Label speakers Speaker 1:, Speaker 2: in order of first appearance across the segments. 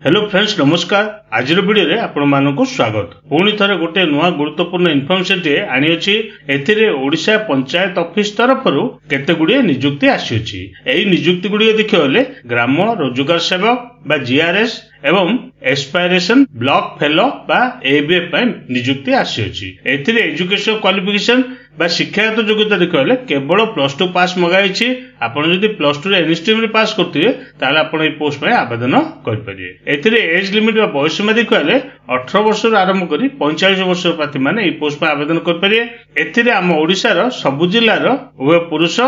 Speaker 1: Hello friends नमस्कार। आज video रे आपण मानकु स्वागत। पुणी थरे गोटे नुआ गुरुत्वपूर्ण इनफॉर्मेशन टे आनी अछि। एथिरे ओडिशा पंचायत ऑफिस तरफरु केते गुडिए नियुक्ति आसी अछि। एई नियुक्ति गुडिए देखियोले ग्राम रोजगार सेवक बा जीआरएस एवं एस्पायरेशन ब्लॉक फेलो बा एबीए पय नियुक्ति आसी अछि। एथिरे एजुकेशन क्वालिफिकेशन बा शिक्षागत योग्यता देखियोले केवल +2 पास मगाइछि। आपण जदि +2 रे एनी स्ट्रीम रे पास करथिबे ताले आपण ए पोस्ट पय आवेदन कर परिबे। एथिरे एज लिमिट बा बयस में देखियोले 18 वर्ष रो आरंभ करी 45 वर्ष प्रार्थी माने ए पोस्ट पय आवेदन कर परिबे। एथिरे हम ओडिसा रो सब जिल्ला रो उभय पुरुष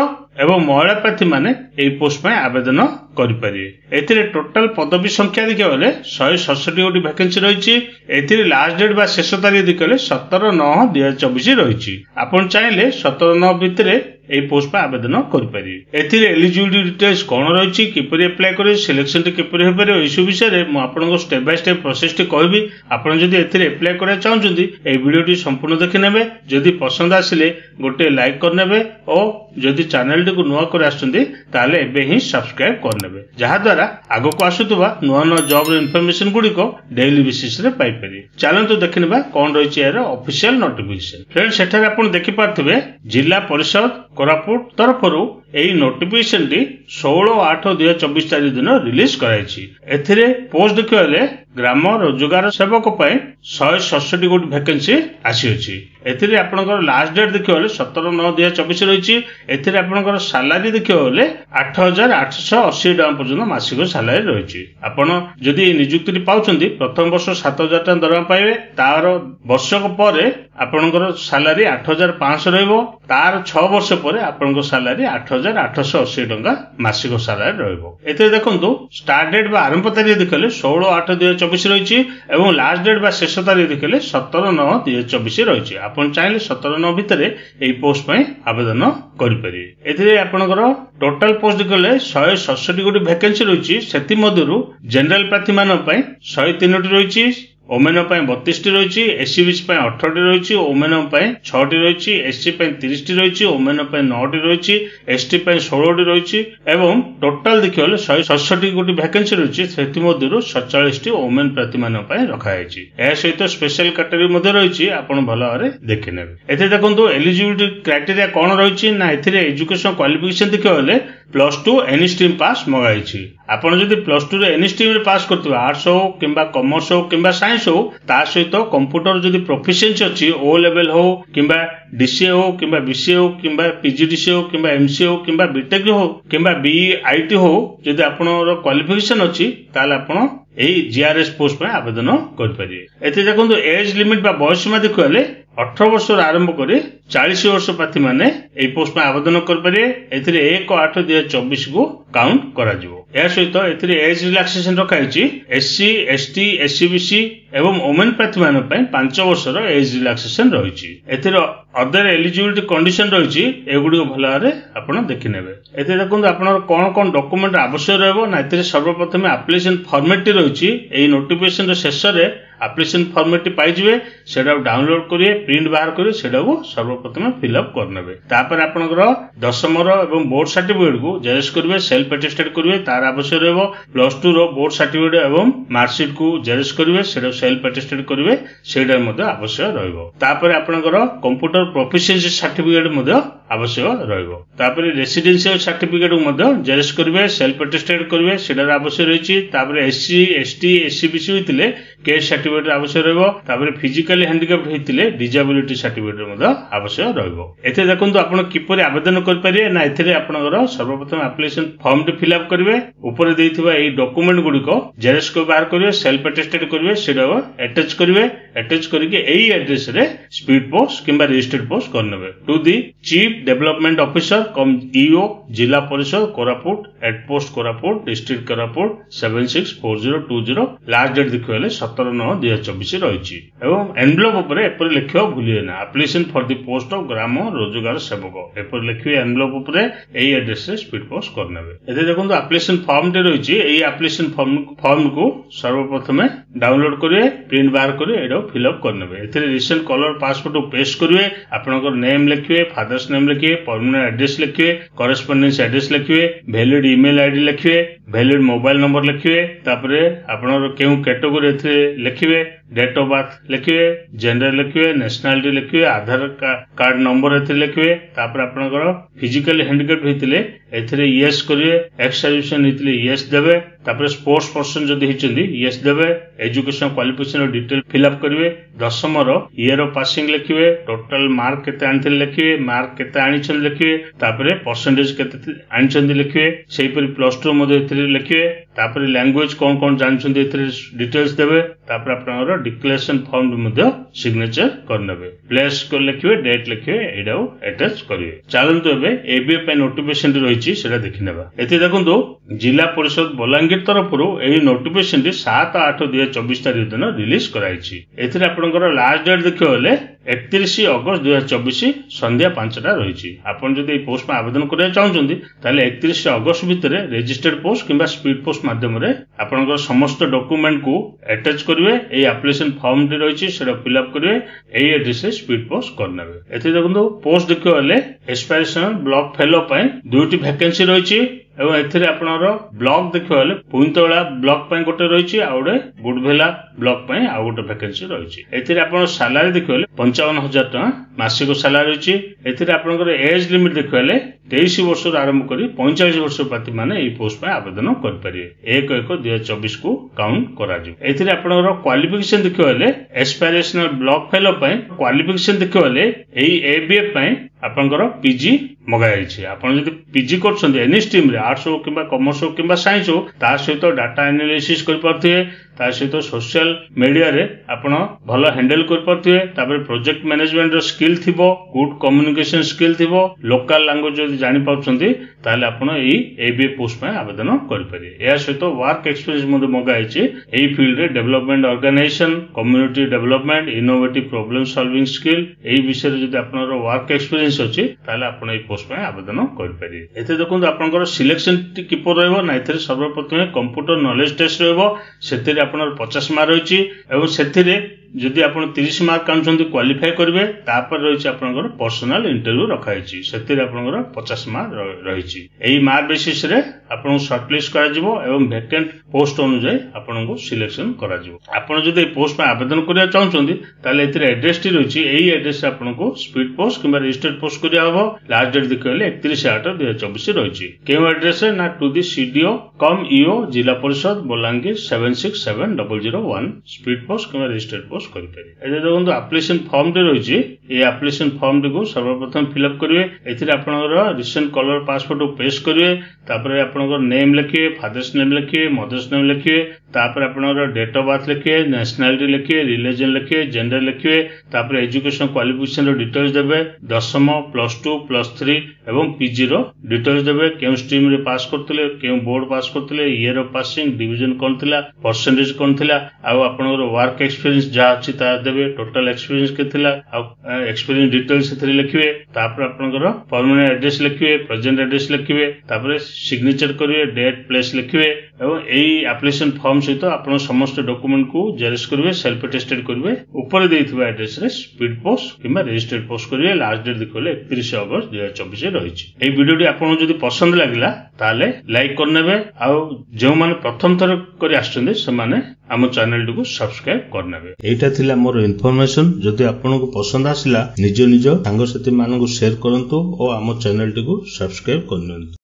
Speaker 1: एवं महिला प्रार्थी माने ए पोस्ट पय आवेदन कर परिबे। एथिरे टोटल पदवी संख्या देखियोले 167 गोटी वैकेंसी रहिछि। एथिरे लास्ट डेट बा शेष तारीख देखियोले 17/9/2024 रहिछि। आपण चाहिले 17/9 भितरे ए पोस्ट पर आवेदन कर परिबे। एथिरे एलिजिबिलिटी डिटेल्स कोन रहिछि, किपरि अप्लाई करि, सिलेक्शन टे किपरि हे परिबे, एसु विषय रे मु आपनको स्टेप बाय स्टेप प्रोसेस टे कहबी। आपण जदि एथिरे अप्लाई करा चाहउछन्ती ए वीडियो टी संपूर्ण देखि नेबे। जदि पसंद आसिले गोटे लाइक कर नेबे और जदि चैनल टी को नुआ कर आछन्ती ताले एबे ही सब्सक्राइब कर नेबे, जहा द्वारा आगो को आसुतबा नुआ नुआ जॉब इनफॉरमेशन गुडी को डेली बेसिस रे पाई परिबे। चलंतु देखिनेबा कोन रहिछि एरो ऑफिशियल नोटिफिकेशन। फ्रेंड्स सेठारे आपण देखि पारथिबे जिला परिषद कोरापुट तरफरु एई नोटिफिकेशन टी 16/8/2024 तारिख दिन रिलीज कराइछि। एथिरे पोस्ट देखियोले ग्राम रोजगार सेवक पय 167 गोटी वैकेंसी आसी अछि। एथिरे आपनकर लास्ट डेट देखियोले 17/9/2024 रहिछि। एथिरे आपनकर सैलरी देखियोले 8880 टका पर्यंत मासिक सैलरी रहिछि। आपण जदि नियुक्ति पाउछन्ती प्रथम वर्ष 7000 टका दरमा पाइबे। तार वर्षक परे आपनकर सैलरी 8500 रहइबो। तार 6 वर्ष परे आपनकर सैलरी 8880 टका मासिक सैलरी रहइबो। एते देखंतु स्टार्ट डेट बा आरंभ तारिख देखले 16/8/2024 रहिछि एवं लास्ट डेट बा शेष तारिख देखले 17/9/2024 रहिछि। आपण चाहिले 17/9 भितरे एई पोस्ट पय आवेदन करि परिबे। एथिरे आपनकर टोटल पोस्ट देखले 167 गोटी वैकेंसी रहिछि। सेति मध्यरु जनरल प्रार्थी मान पय 103 टी रहिछि, ओमेन पय 32 टी रहिछि, एससी बीसी पय 18 टी रहिछि, ओमेन पय 6 टी रहिछि, एससी पय 30 टी रहिछि, ओमेन पय 9 टी रहिछि, एसटी पय 16 टी रहिछि एवं टोटल देखियोले 167 गोटी वैकेंसी रहिछि। सेति मध्यरु 47 टी ओमेन प्रार्थी मान पय रखा हैछि। ए सहित स्पेशल कैटेगरी मध्ये रहिछि। आपण भलो भाबरे देखि नेबे। एते देखंतु एलिजिबिलिटी क्राइटेरिया कोन रहिछि ना एथिरे एजुकेशन क्वालिफिकेशन देखियोले +2 एनी स्ट्रीम पास मगाइछि। आपण जदि +2 रे एनी स्ट्रीम रे पास करथिबे, आर्ट्स हो किबा कॉमर्स हो किबा साइंस हो, ता सहित कंप्यूटर जदि प्रोफिशिएंसी अछि ओ लेवल हो किबा डीसीए हो किबा बीसीए हो किबा पीजीडीसीए हो किबा एमसीए हो किबा बीटेक हो किबा बीआईटी हो, जदि आपनर क्वालिफिकेशन अछि ताले आपण एई जीआरएस पोस्ट में आवेदन कर परिबे। एते देखंतु एज लिमिट बा बयस में देखले 18 वर्ष आरंभ करी 40 वर्ष प्रार्थी माने एई पोस्ट में आवेदन कर परिबे। एथिरे 1/8/2024 को काउंट करा जिवो। ए सहित एथिरे एज रिलैक्सेशन रखाइछि। एससी एसटी एससीबीसी एवं वुमेन प्रार्थी मान पय 5 वर्ष रो एज रिलैक्सेशन रहिछि। एथिरे अदर एलिजिबिलिटी कंडीशन रहिछि। एगुडी भलो रे आपण देखि नेबे। एते देखंतु आपनर कोन कोन डॉक्यूमेंट आवश्यक रहबो ना। एथिरे सर्वप्रथम एप्लिकेशन फॉर्मेट टी रहिछि। एई नोटिफिकेशन रो शेष रे एप्लिकेशन फॉर्मेट टी पाइ जिवे। सेडा डाउनलोड करिवे, प्रिंट बाहर करिवे, सेडा को सर्वप्रथम फिल अप कर नेबे। तापर आपनकर दशम रो एवं बोर्ड सर्टिफिकेट को जेरक्स करिवे, सेल्फ अटेस्टेड करिवे। तार आवश्यक रहबो +2 रो बोर्ड सर्टिफिकेट एवं मार्कशीट को जेरक्स करिवे, सेडा सेल्फ अटेस्टेड करिवे, सेडा मध्ये आवश्यक रहबो। तापर आपनकर कंप्यूटर प्रोफिशिएंसी सर्टिफिकेट मध्ये आवश्यक रहबो। तापर रेसिडेंशियल सर्टिफिकेट को मध्ये जेरक्स करिवे, सेल्फ अटेस्टेड करिवे, सेडा आवश्यक रहिछि। तापर एससी एसटी एससीबीसी होइतिले केस सर्टिफिकेट आवश्यक रहबो। तापर फिजिकली हैंडिकैप्ड होइतिले डिसेबिलिटी सर्टिफिकेट मध्ये आवश्यक रहबो। एते देखंतु आपण किपरि आवेदन कर परिबे ना। एथिरे आपनकर सर्वप्रथम एप्लिकेशन फॉर्म टी फिल अप करिवे। ऊपर देइथिबा एई डॉक्यूमेंट गुडी को जेरक्स को बाहर करिवे, सेल्फ अटेस्टेड करिवे, सेडा अटैच करिवे। अटैच करके एई एड्रेस रे स्पीड पोस्ट किबा रजिस्टर्ड पोस्ट करनेबे to the chief development officer cum EO जिला Parishad Koraput at post Koraput district Koraput 764020। Last date देखिले 17/9/2024 रहिछि। एवं एनवेलप ऊपर एपर लिखियो भूलिए ना application for the post of ग्राम रोजगार सेवक। एपर लिखियो एनवेलप ऊपर एई एड्रेस रे स्पीड पोस्ट करनेबे। एते देखंतु एप्लिकेशन फॉर्म टे रहिछि। एई एप्लिकेशन फॉर्म को सर्वप्रथम डाउनलोड करिवे, प्रिंट बाहर करिवे, एडो फिल अप करनेबे। एथिरे रिसेंट कलर पासपोर्ट को पेस्ट करिवे, आपनकर नेम लिखिवे, फादर्स नेम लिखिवे, परमानेंट एड्रेस लिखिवे, करेस्पोंडेंस एड्रेस लिखिवे, वैलिड ईमेल आईडी लिखिवे, भैलिड मोबाइल नंबर लिखिए तापरे आपनर केउ कैटेगरी एथरे लिखिए डेट ऑफ बर्थ लिखिए जेंडर लिखिए नेशनलिटी लिखिए आधार कार्ड नंबर एथरे लिखिए तापर आपनकर फिजिकल हैंडिकैप हेतिले एथरे यस करिए एक्स सर्विसन हेतिले यस देबे तापर स्पोर्ट्स पर्सन जदि हिचंदी यस देबे education qualification detail fill up करिवे दशमर ईयर ऑफ पासिंग लिखिए टोटल मार्क केते आनिथिले लिखिए मार्क केते आनिछन लिखिए तापर परसेंटेज केते आनिछन लिखिए सेहीपरि प्लस 2 मध्ये एथरे लिखिए तापर लैंग्वेज कोन जानछन एथरे डिटेल्स देबे तापर आपनकर डिक्लेरेशन फॉर्म मध्ये सिग्नेचर करनेबे प्लेस को लिखिए डेट लिखिए एडाउ अटैच करिवे चलंतु एबे एबीए पे नोटिफिकेशन रहिछि सेटा देखिनेबा एते देखंतु जिला परिषद बलांगीर तरफरु एही नोटिफिकेशन 7/8/2024 तारिख दिन रिलीज कराइछि एथिरे आपनकर लास्ट डेट देखियो होले 31 अगस्त 2024 संध्या 5टा रहिछि आपन जदि ए पोस्ट में आवेदन करिया चाहउछन्ती ताले 31 अगस्त भितरे रजिस्टर्ड पोस्ट किबा स्पीड पोस्ट माध्यम रे आपनकर समस्त डॉक्यूमेंट को अटैच करिवे एही एप्लीकेशन फॉर्म रे रहिछि सेटा फिल अप करिवे एही एड्रेस रे स्पीड पोस्ट करनेबे एथि देखंतु पोस्ट देखियो होले एस्पिरेशनल ब्लॉक फेलो पय दुटी वैकेंसी रहिछि एवं एथिरे आपनर ब्लॉक देखियो होले पुइंतोला ब्लॉक पय गोटे रहिछि आ गोटे बुडभेला ब्लॉक पय आ गोटे वैकेंसी रहिछि एथिरे आपन सैलरी देखियो होले 55,000 टका मासिक सैलरी रहिछि एथिरे आपनकर एज लिमिट देखियो होले 23 वर्ष आरंभ करी 45 वर्ष प्रार्थी माने एई पोस्ट पय आवेदन कर परिवे 1/1/2024 को काउंट करा जिवो एथिरे आपनकर क्वालिफिकेशन देखियो होले एस्पिरेशनल ब्लॉक फेलो पय क्वालिफिकेशन देखियो होले एई एबीए पय आपनकर पीजी मगाइछि आपण जदि पीजी करछन्ते एनी स्ट्रीम रे आर्ट्स हो किबा कॉमर्स हो किबा साइंस हो ता सहित डाटा एनालिसिस कर पारथिए ता सहित सोशल मीडिया रे आपण भलो हैंडल कर पारथिए तापर प्रोजेक्ट मैनेजमेंट रो स्किल थिबो गुड कम्युनिकेशन स्किल थिबो लोकल लैंग्वेज जदि जानि पाउछन्ते ताले आपण एई एबीए पोस्ट में आवेदन कर परिए या सहित वर्क एक्सपीरियंस मध्ये मगाइछि एई फील्ड रे development organisation community development innovative problem solving skill एई विषय रे जदि आपनर वर्क एक्सपीरियंस अछि ताले आपण एई पोस्ट में आवेदन कर परिए एते देखंतु आपनकर सिलेक्शन किपर रहबो ना एथे सर्वप्रथम कंप्यूटर नॉलेज टेस्ट रहबो सेते आपनर 50 मार्क रहिछि एवं सेथिरे जदि आपण 30 मार्क आनछन्ती क्वालिफाई करबे तापर रहिछि आपनकर पर्सनल इंटरव्यू रखाइछि सेतिरे आपनकर 50 मार्क रहिछि एही मार्क बेसिस रे आपन शॉर्टलिस्ट करा जिवो एवं वैकेंट पोस्ट अनुसार आपनको सिलेक्शन करा जिवो आपण जदि पोस्ट में आवेदन करिया चाहछन्ती ताले एथिरे एड्रेस टी रहिछि एही एड्रेस आपनको स्पीड पोस्ट किबा रजिस्टर्ड पोस्ट करिया हबो लास्ट डेट देखले 31/8/2024 रहिछि केउ एड्रेस ना to the CDO cum EO जिला परिषद बलांगीर 767001 स्पीड पोस्ट किबा रजिस्टर्ड पोस्ट करि पारे एजे देखंतु एप्लीकेशन फॉर्म रे रहिछि ए एप्लीकेशन फॉर्म को सर्वप्रथम फिल अप करिवे एथिरे आपनकर रिसेंट कलर पासपोर्ट पेस्ट करिवे तापर आपनकर नेम लिखिए फादर्स नेम लिखिए मदर्स नेम लिखिए तापर आपनकर डेट ऑफ बर्थ लिखिए नेशनलिटी लिखिए रिलीजन लिखिए जेंडर लिखिए तापर एजुकेशन क्वालिफिकेशन रो डिटेल्स देबे दशम +2 +3 एवं पीजी रो डिटेल्स देबे केउ स्ट्रीम रे पास करथिले केउ बोर्ड पास करथिले ईयर ऑफ पासिंग डिवीजन कोन थिला परसेंटेज कोन थिला आ आपनकर वर्क एक्सपीरियंस जा अछि ता देबे टोटल एक्सपीरियंस के थिला आ एक्सपीरियंस डिटेल्स सेथरे लिखिवे तापर आपनकर परमानेंट एड्रेस लिखिवे प्रेजेंट एड्रेस लिखिवे तापर सिग्नेचर करिवे डेट प्लेस लिखिवे एवं एई एप्लीकेशन फॉर्म सहित आपण समस्त डॉक्यूमेंट को जेरक्स करिवे सेल्फ अटेस्टेड करिवे ऊपर देइथिबा एड्रेस रे स्पीड पोस्ट किबा रजिस्टर्ड पोस्ट करिवे लास्ट डेट देखले 31 अगस्त 2024 रहिछि एई वीडियोटी आपण जदि पसंद लागिला ताले लाइक करनेबे आ जो माने प्रथम थर करि आछन्ते से माने आम चैनल को सब्सक्राइब करनेबे एटा थिला मोर इन्फॉर्मेशन जदि आपन को पसंद आसिला निज निज सांग साथी मानन को शेयर करंतु और आम चैनल को सब्सक्राइब करनंतु।